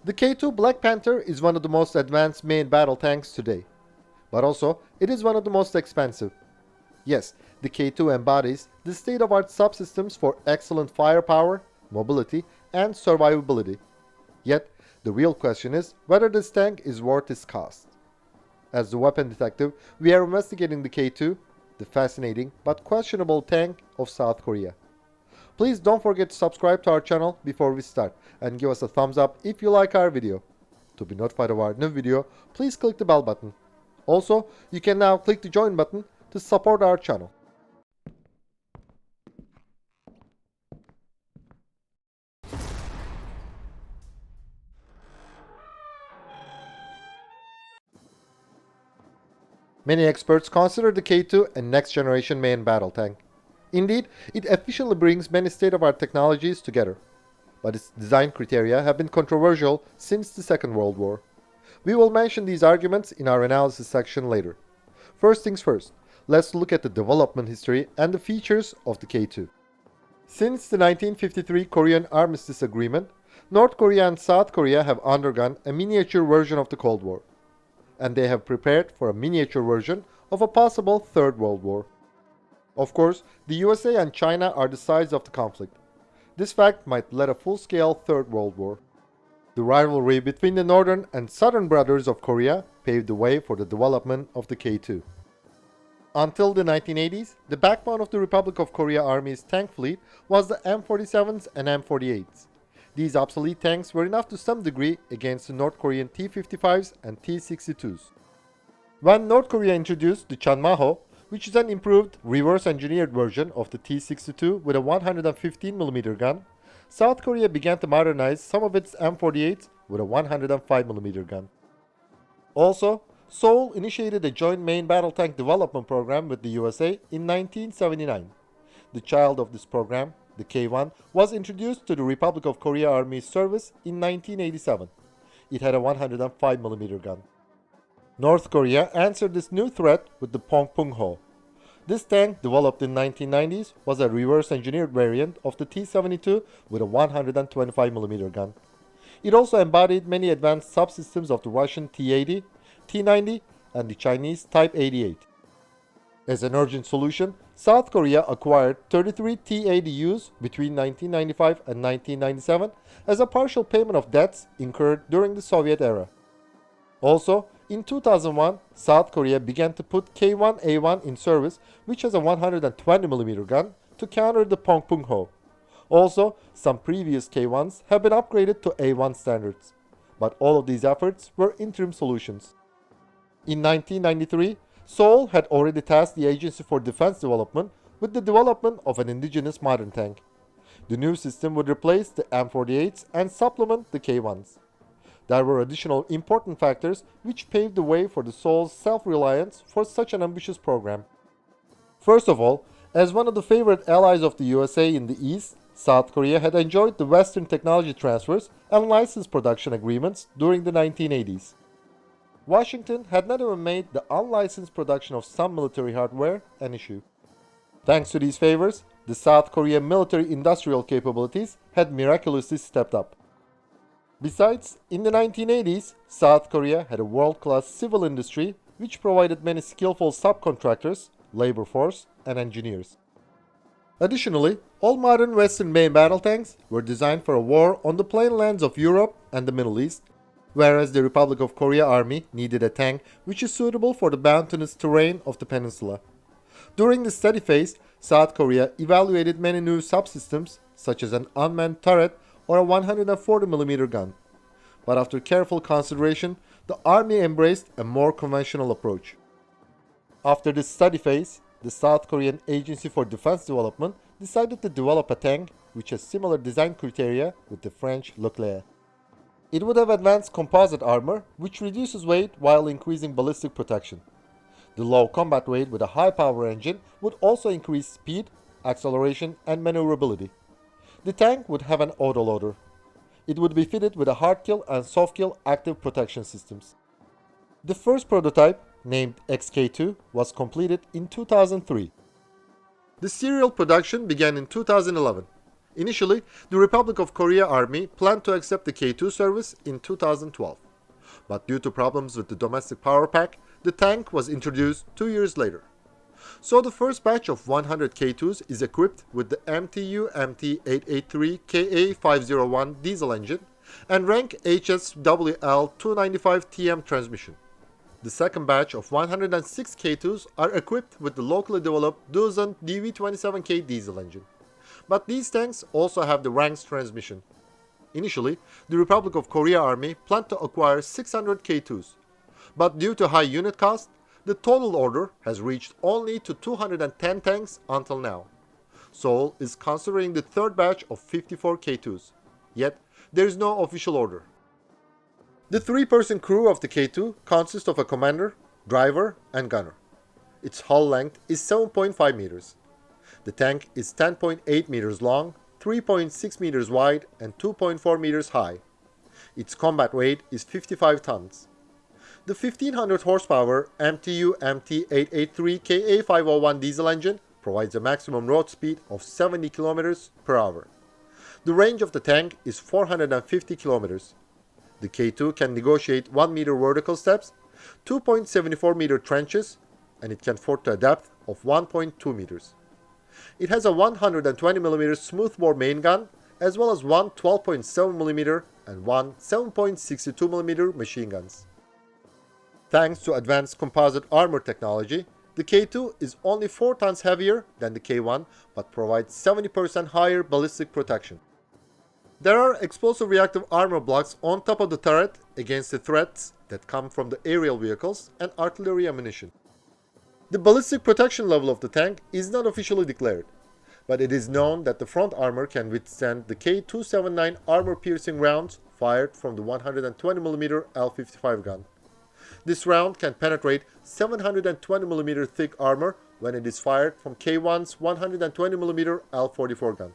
The K2 Black Panther is one of the most advanced main battle tanks today, but also it is one of the most expensive. Yes, the K2 embodies the state-of-art subsystems for excellent firepower, mobility, and survivability. Yet, the real question is whether this tank is worth its cost. As the weapon detective, we are investigating the K2, the fascinating but questionable tank of South Korea. Please don't forget to subscribe to our channel before we start and give us a thumbs up if you like our video. To be notified of our new video, please click the bell button. Also, you can now click the join button to support our channel. Many experts consider the K2 a next-generation main battle tank. Indeed, it efficiently brings many state-of-art technologies together. But its design criteria have been controversial since the Second World War. We will mention these arguments in our analysis section later. First things first, let's look at the development history and the features of the K2. Since the 1953 Korean Armistice Agreement, North Korea and South Korea have undergone a miniature version of the Cold War, and they have prepared for a miniature version of a possible Third World War. Of course, the USA and China are the sides of the conflict. This fact might lead a full-scale Third World War. The rivalry between the northern and southern brothers of Korea paved the way for the development of the K2. Until the 1980s, the backbone of the Republic of Korea Army's tank fleet was the M47s and M48s. These obsolete tanks were enough to some degree against the North Korean T-55s and T-62s. When North Korea introduced the Chanmaho, which is an improved, reverse-engineered version of the T-62 with a 115mm gun, South Korea began to modernize some of its M48s with a 105mm gun. Also, Seoul initiated a joint main battle tank development program with the USA in 1979. The child of this program, the K1, was introduced to the Republic of Korea Army's service in 1987. It had a 105mm gun. North Korea answered this new threat with the Pongpung-ho. This tank, developed in 1990s, was a reverse-engineered variant of the T-72 with a 125mm gun. It also embodied many advanced subsystems of the Russian T-80, T-90, and the Chinese Type 88. As an urgent solution, South Korea acquired 33 T-80Us between 1995 and 1997 as a partial payment of debts incurred during the Soviet era. Also, in 2001, South Korea began to put K1A1 in service, which has a 120mm gun, to counter the Pongpung-ho. Also, some previous K1s have been upgraded to A1 standards. But all of these efforts were interim solutions. In 1993, Seoul had already tasked the Agency for Defense Development with the development of an indigenous modern tank. The new system would replace the M48s and supplement the K1s. There were additional important factors which paved the way for the Seoul's self-reliance for such an ambitious program. First of all, as one of the favorite allies of the USA in the East, South Korea had enjoyed the Western technology transfers and license production agreements during the 1980s. Washington had not even made the unlicensed production of some military hardware an issue. Thanks to these favors, the South Korean military-industrial capabilities had miraculously stepped up. Besides, in the 1980s, South Korea had a world-class civil industry which provided many skillful subcontractors, labor force, and engineers. Additionally, all modern Western main battle tanks were designed for a war on the plain lands of Europe and the Middle East, whereas the Republic of Korea Army needed a tank which is suitable for the mountainous terrain of the peninsula. During the study phase, South Korea evaluated many new subsystems, such as an unmanned turret or a 140mm gun. But after careful consideration, the Army embraced a more conventional approach. After this study phase, the South Korean Agency for Defense Development decided to develop a tank which has similar design criteria with the French Leclerc. It would have advanced composite armor, which reduces weight while increasing ballistic protection. The low combat weight with a high-power engine would also increase speed, acceleration, and maneuverability. The tank would have an autoloader. It would be fitted with a hard-kill and soft-kill active protection systems. The first prototype, named XK2, was completed in 2003. The serial production began in 2011. Initially, the Republic of Korea Army planned to accept the K2 service in 2012. But due to problems with the domestic power pack, the tank was introduced 2 years later. So the first batch of 100 K2s is equipped with the MTU MT883 KA501 diesel engine and rank HSWL 295TM transmission. The second batch of 106 K2s are equipped with the locally developed Doosan DV27K diesel engine. But these tanks also have the Ranks transmission. Initially, the Republic of Korea Army planned to acquire 600 K2s, but due to high unit cost, the total order has reached only to 210 tanks until now. Seoul is considering the third batch of 54 K2s, yet there is no official order. The three-person crew of the K2 consists of a commander, driver, and gunner. Its hull length is 7.5 meters. The tank is 10.8 meters long, 3.6 meters wide, and 2.4 meters high. Its combat weight is 55 tons. The 1500 horsepower MTU MT883 KA501 diesel engine provides a maximum road speed of 70 km per hour. The range of the tank is 450 km. The K2 can negotiate 1 meter vertical steps, 2.74 meter trenches, and it can fort to a depth of 1.2 meters. It has a 120mm smoothbore main gun, as well as one 12.7mm and one 7.62mm machine guns. Thanks to advanced composite armor technology, the K2 is only 4 tons heavier than the K1 but provides 70% higher ballistic protection. There are explosive reactive armor blocks on top of the turret against the threats that come from the aerial vehicles and artillery ammunition. The ballistic protection level of the tank is not officially declared, but it is known that the front armor can withstand the K279 armor-piercing rounds fired from the 120mm L55 gun. This round can penetrate 720mm thick armor when it is fired from K1's 120mm L44 gun.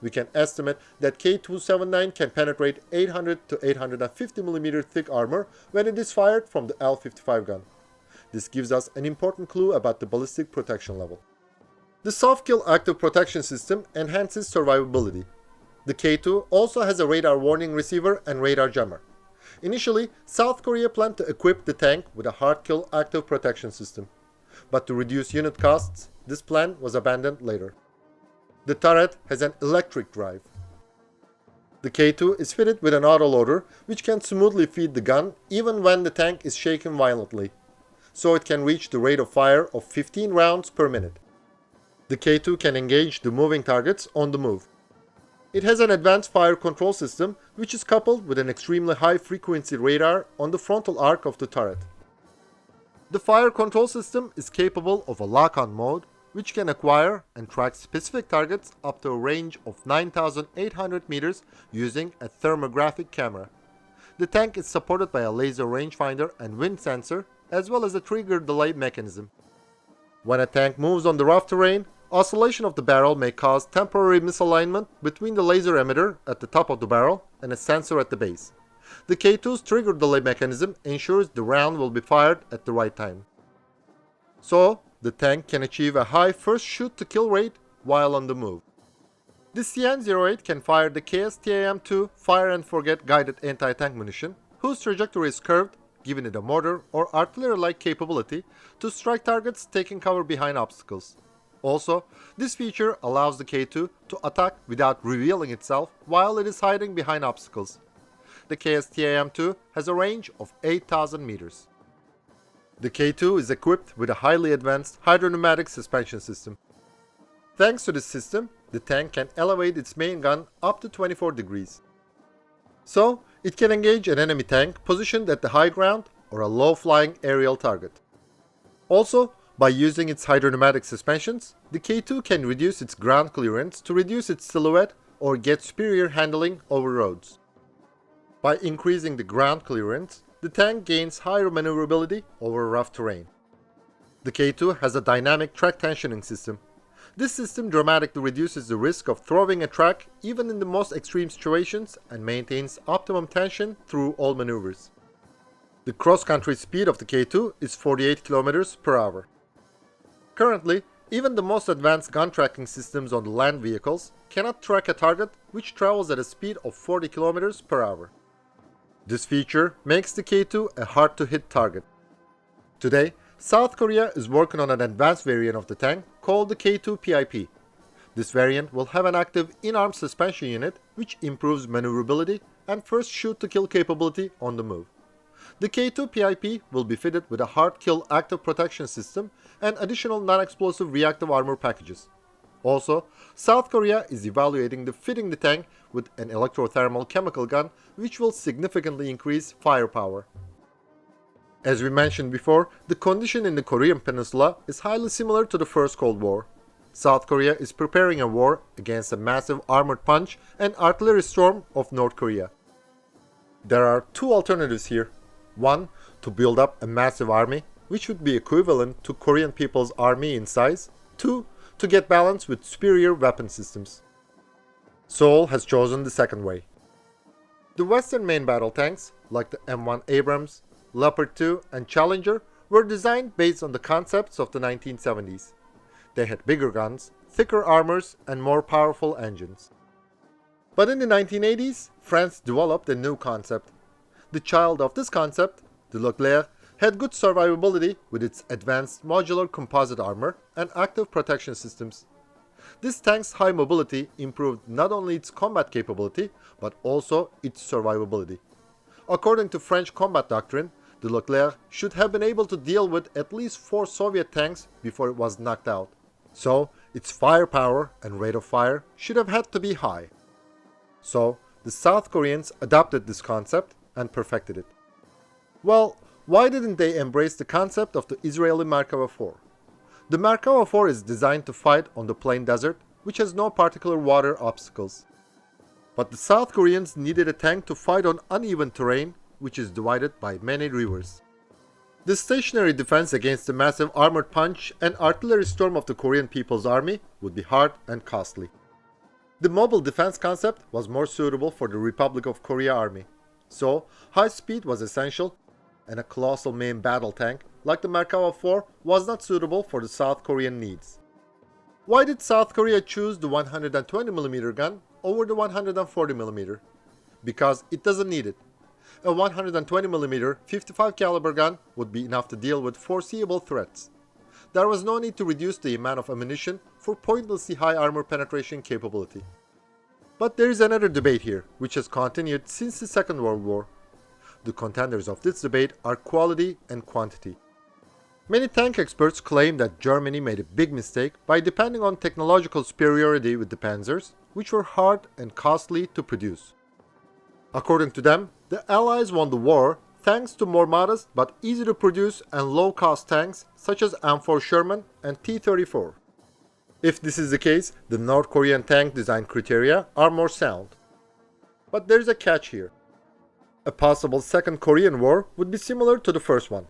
We can estimate that K279 can penetrate 800 to 850mm thick armor when it is fired from the L55 gun. This gives us an important clue about the ballistic protection level. The soft-kill active protection system enhances survivability. The K2 also has a radar warning receiver and radar jammer. Initially, South Korea planned to equip the tank with a hard-kill active protection system. But to reduce unit costs, this plan was abandoned later. The turret has an electric drive. The K2 is fitted with an autoloader which can smoothly feed the gun even when the tank is shaken violently, so it can reach the rate of fire of 15 rounds per minute. The K2 can engage the moving targets on the move. It has an advanced fire control system which is coupled with an extremely high-frequency radar on the frontal arc of the turret. The fire control system is capable of a lock-on mode which can acquire and track specific targets up to a range of 9,800 meters using a thermographic camera. The tank is supported by a laser rangefinder and wind sensor, as well as a trigger delay mechanism. When a tank moves on the rough terrain, oscillation of the barrel may cause temporary misalignment between the laser emitter at the top of the barrel and a sensor at the base. The K2's trigger delay mechanism ensures the round will be fired at the right time. So, the tank can achieve a high first shoot-to-kill rate while on the move. The CN-08 can fire the KSTAM-2 fire-and-forget guided anti-tank munition, whose trajectory is curved, giving it a mortar or artillery-like capability to strike targets taking cover behind obstacles. Also, this feature allows the K2 to attack without revealing itself while it is hiding behind obstacles. The KSTAM-2 has a range of 8,000 meters. The K2 is equipped with a highly advanced hydropneumatic suspension system. Thanks to this system, the tank can elevate its main gun up to 24 degrees. So, it can engage an enemy tank positioned at the high ground or a low-flying aerial target. Also, by using its hydropneumatic suspensions, the K2 can reduce its ground clearance to reduce its silhouette or get superior handling over roads. By increasing the ground clearance, the tank gains higher maneuverability over rough terrain. The K2 has a dynamic track tensioning system. This system dramatically reduces the risk of throwing a track even in the most extreme situations and maintains optimum tension through all maneuvers. The cross-country speed of the K2 is 48 km per hour. Currently, Even the most advanced gun tracking systems on the land vehicles cannot track a target which travels at a speed of 40 kilometers per hour. This feature makes the K2 a hard-to-hit target. Today, South Korea is working on an advanced variant of the tank called the K2 PIP. This variant will have an active in-arm suspension unit which improves maneuverability and first shoot-to-kill capability on the move. The K2 PIP will be fitted with a hard-kill active protection system and additional non-explosive reactive armor packages. Also, South Korea is evaluating fitting the tank with an electrothermal chemical gun which will significantly increase firepower. As we mentioned before, the condition in the Korean peninsula is highly similar to the First Cold War. South Korea is preparing a war against a massive armored punch and artillery storm of North Korea. There are two alternatives here. One, to build up a massive army, which would be equivalent to Korean People's Army in size. Two, to get balance with superior weapon systems. Seoul has chosen the second way. The Western main battle tanks, like the M1 Abrams, Leopard 2 and Challenger, were designed based on the concepts of the 1970s. They had bigger guns, thicker armors, and more powerful engines. But in the 1980s, France developed a new concept. The child of this concept, the Leclerc, had good survivability with its advanced modular composite armor and active protection systems. This tank's high mobility improved not only its combat capability, but also its survivability. According to French combat doctrine, the Leclerc should have been able to deal with at least 4 Soviet tanks before it was knocked out. So, its firepower and rate of fire should have had to be high. So, the South Koreans adopted this concept and perfected it. Well, why didn't they embrace the concept of the Israeli Merkava 4? The Merkava 4 is designed to fight on the plain desert, which has no particular water obstacles. But the South Koreans needed a tank to fight on uneven terrain, which is divided by many rivers. The stationary defense against the massive armored punch and artillery storm of the Korean People's Army would be hard and costly. The mobile defense concept was more suitable for the Republic of Korea Army. So, high speed was essential, and a colossal main battle tank like the Merkava 4 was not suitable for the South Korean needs. Why did South Korea choose the 120mm gun over the 140mm? Because it doesn't need it. A 120mm 55 caliber gun would be enough to deal with foreseeable threats. There was no need to reduce the amount of ammunition for pointlessly high armor penetration capability. But there is another debate here, which has continued since the Second World War. The contenders of this debate are quality and quantity. Many tank experts claim that Germany made a big mistake by depending on technological superiority with the Panzers, which were hard and costly to produce. According to them, the Allies won the war thanks to more modest but easy to produce and low-cost tanks such as M4 Sherman and T-34. If this is the case, the North Korean tank design criteria are more sound. But there's a catch here. A possible second Korean War would be similar to the first one.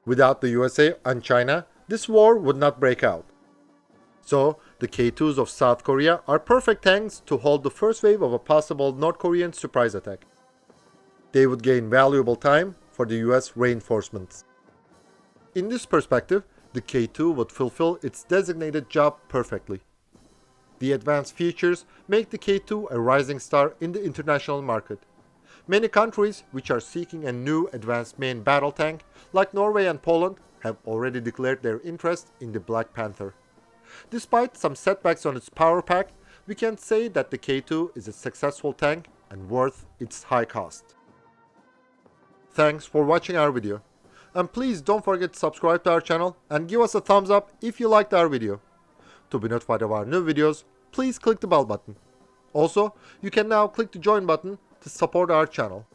Without the USA and China, this war would not break out. So, the K2s of South Korea are perfect tanks to hold the first wave of a possible North Korean surprise attack. They would gain valuable time for the US reinforcements. In this perspective, the K2 would fulfill its designated job perfectly. The advanced features make the K2 a rising star in the international market. Many countries which are seeking a new advanced main battle tank, like Norway and Poland, have already declared their interest in the Black Panther. Despite some setbacks on its power pack, we can say that the K2 is a successful tank and worth its high cost. Thanks for watching our video. And please don't forget to subscribe to our channel and give us a thumbs up if you liked our video. To be notified of our new videos, please click the bell button. Also, you can now click the join button to support our channel.